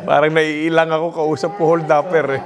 Parang naiilang ako kausap ko hold-upper eh.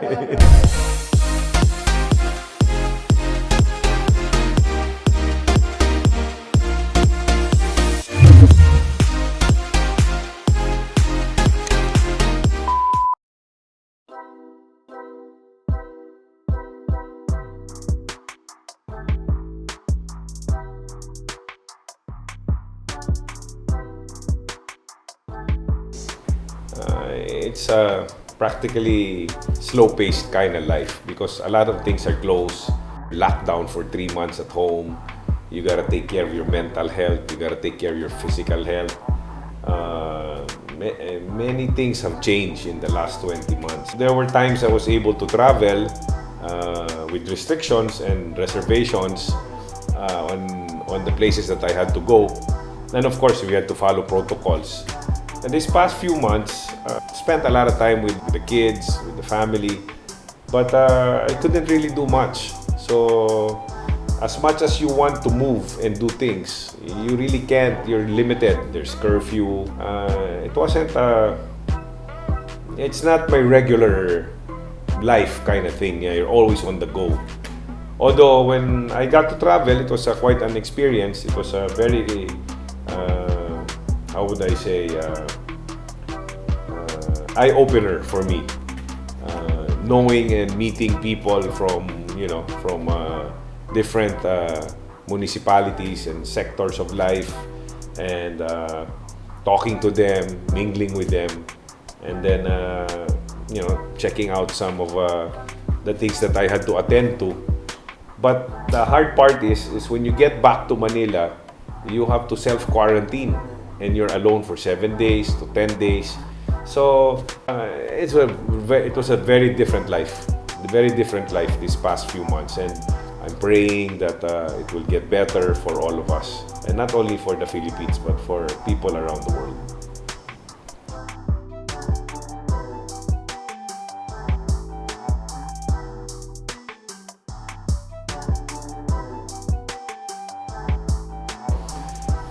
It's a practically slow-paced kind of life because a lot of things are closed. Locked down for 3 months at home. You gotta take care of your mental health. You gotta take care of your physical health. Many things have changed in the last 20 months. There were times I was able to travel with restrictions and reservations on the places that I had to go. And of course, we had to follow protocols. And this past few months, spent a lot of time with the kids, with the family, but I couldn't really do much. So, as much as you want to move and do things, you really can't. You're limited. There's curfew. It's not my regular life kind of thing. You're always on the go. Although when I got to travel, it was quite an experience. It was a very how would I say, eye-opener for me. Knowing and meeting people from different municipalities and sectors of life, and talking to them, mingling with them, and then checking out some of the things that I had to attend to. But the hard part is when you get back to Manila, you have to self-quarantine. And you're alone for 7 days to 10 days. So it was a very different life. Very different life this past few months. And I'm praying that it will get better for all of us. And not only for the Philippines, but for people around the world.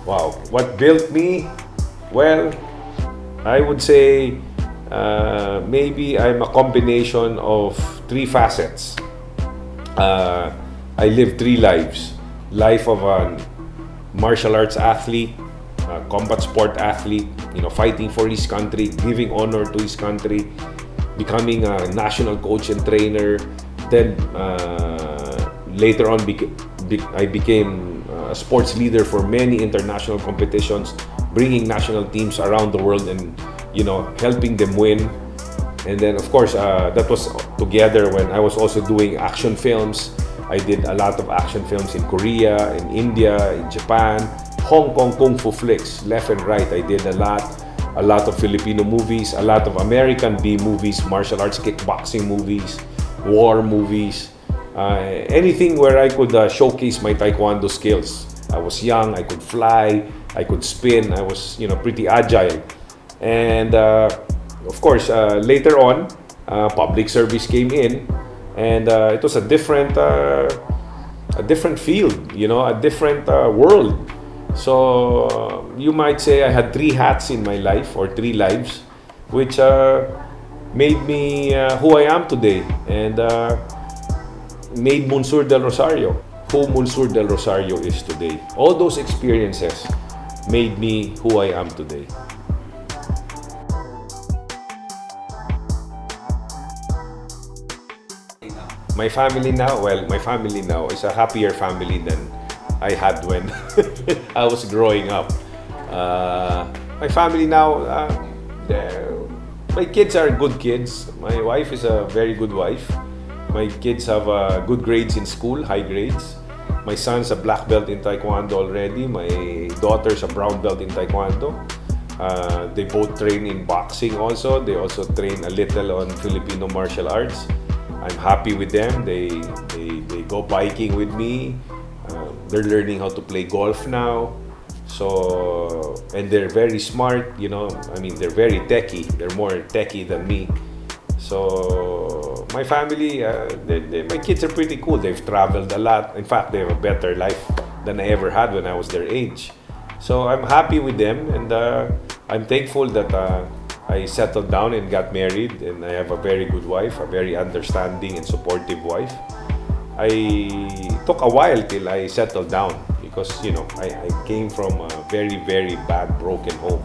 Wow, what built me? Well, I would say maybe I'm a combination of 3 facets. I live 3 lives. Life of a martial arts athlete, a combat sport athlete, fighting for his country, giving honor to his country, becoming a national coach and trainer. Then later on, I became a sports leader for many international competitions, bringing national teams around the world and helping them win. And then of course that was together when I was also doing action films. I did a lot of action films in Korea, in India, in Japan, Hong Kong kung fu flicks, left and right. I did a lot of Filipino movies, a lot of American B movies, martial arts, kickboxing movies, war movies. Anything where I could showcase my taekwondo skills. I was young, I could fly, I could spin, I was pretty agile. And of course, later on, public service came in, and it was a different field, a different world. So you might say I had 3 hats in my life, or 3 lives, which made me who I am today. And made Monsieur del Rosario who Monsieur del Rosario is today. All those experiences made me who I am today. My family now is a happier family than I had when I was growing up. My family now, my kids are good kids. My wife is a very good wife. My kids have good grades in school, high grades. My son's a black belt in Taekwondo already. My daughter's a brown belt in Taekwondo. They both train in boxing also. They also train a little on Filipino martial arts. I'm happy with them. They go biking with me. They're learning how to play golf now. So, and they're very smart, they're very techie. They're more techie than me. So, my family, my kids are pretty cool. They've traveled a lot. In fact, they have a better life than I ever had when I was their age. So, I'm happy with them, and I'm thankful that I settled down and got married, and I have a very good wife, a very understanding and supportive wife. I took a while till I settled down because I came from a very very bad broken home,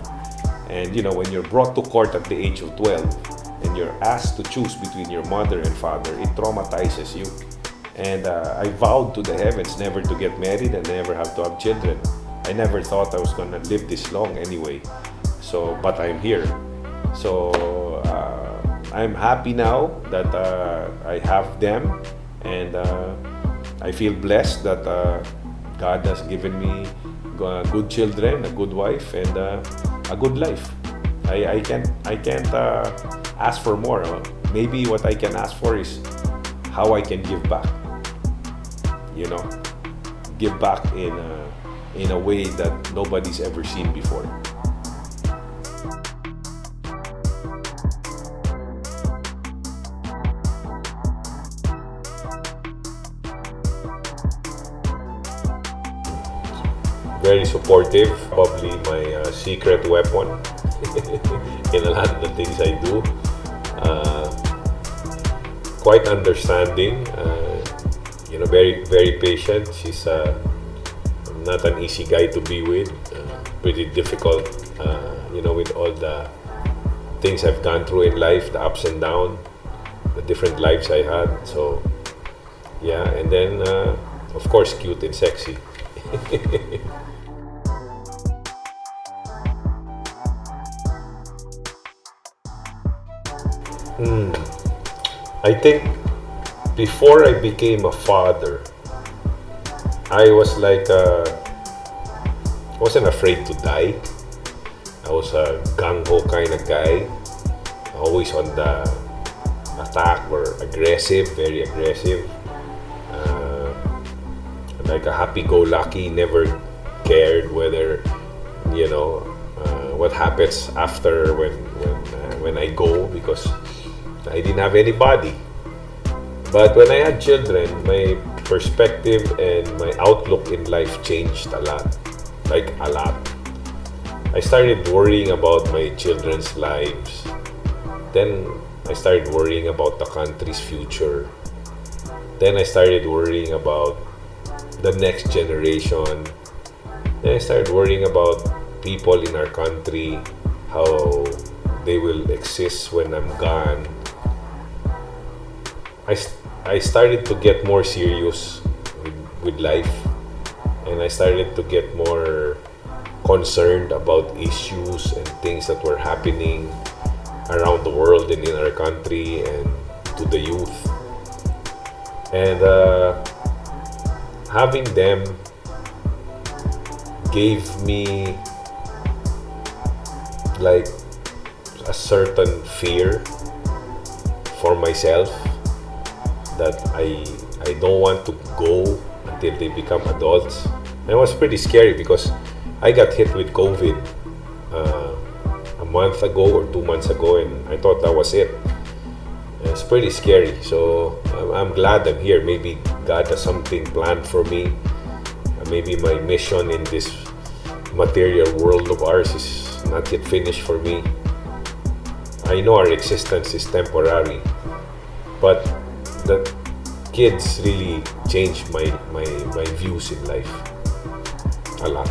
and when you're brought to court at the age of 12 and you're asked to choose between your mother and father, it traumatizes you. And I vowed to the heavens never to get married and never have to have children. I never thought I was gonna live this long anyway. So, but I'm here. So I'm happy now that I have them, and I feel blessed that God has given me good children, a good wife, and a good life. I can't ask for more. Maybe what I can ask for is how I can give back. Give back in a way that nobody's ever seen before. Very supportive, probably my secret weapon in a lot of the things I do. Quite understanding, very very patient. She's not an easy guy to be with, pretty difficult, with all the things I've gone through in life, the ups and downs, the different lives I had. So yeah, and then of course cute and sexy. I think before I became a father, I was like, I wasn't afraid to die. I was a gung-ho kind of guy, always on the attack or aggressive, very aggressive. Like a happy-go-lucky, never cared whether, what happens after when I go, because I didn't have anybody. But when I had children, my perspective and my outlook in life changed a lot. Like a lot. I started worrying about my children's lives. Then I started worrying about the country's future. Then I started worrying about the next generation. Then I started worrying about people in our country, how they will exist when I'm gone. I started to get more serious with life, and I started to get more concerned about issues and things that were happening around the world and in our country and to the youth. And having them gave me like a certain fear for myself, that I don't want to go until they become adults. And it was pretty scary because I got hit with COVID a month ago or 2 months ago, and I thought that was it. And it's pretty scary. So I'm glad I'm here. Maybe God has something planned for me. Maybe my mission in this material world of ours is not yet finished for me. I know our existence is temporary, but the kids really changed my views in life a lot.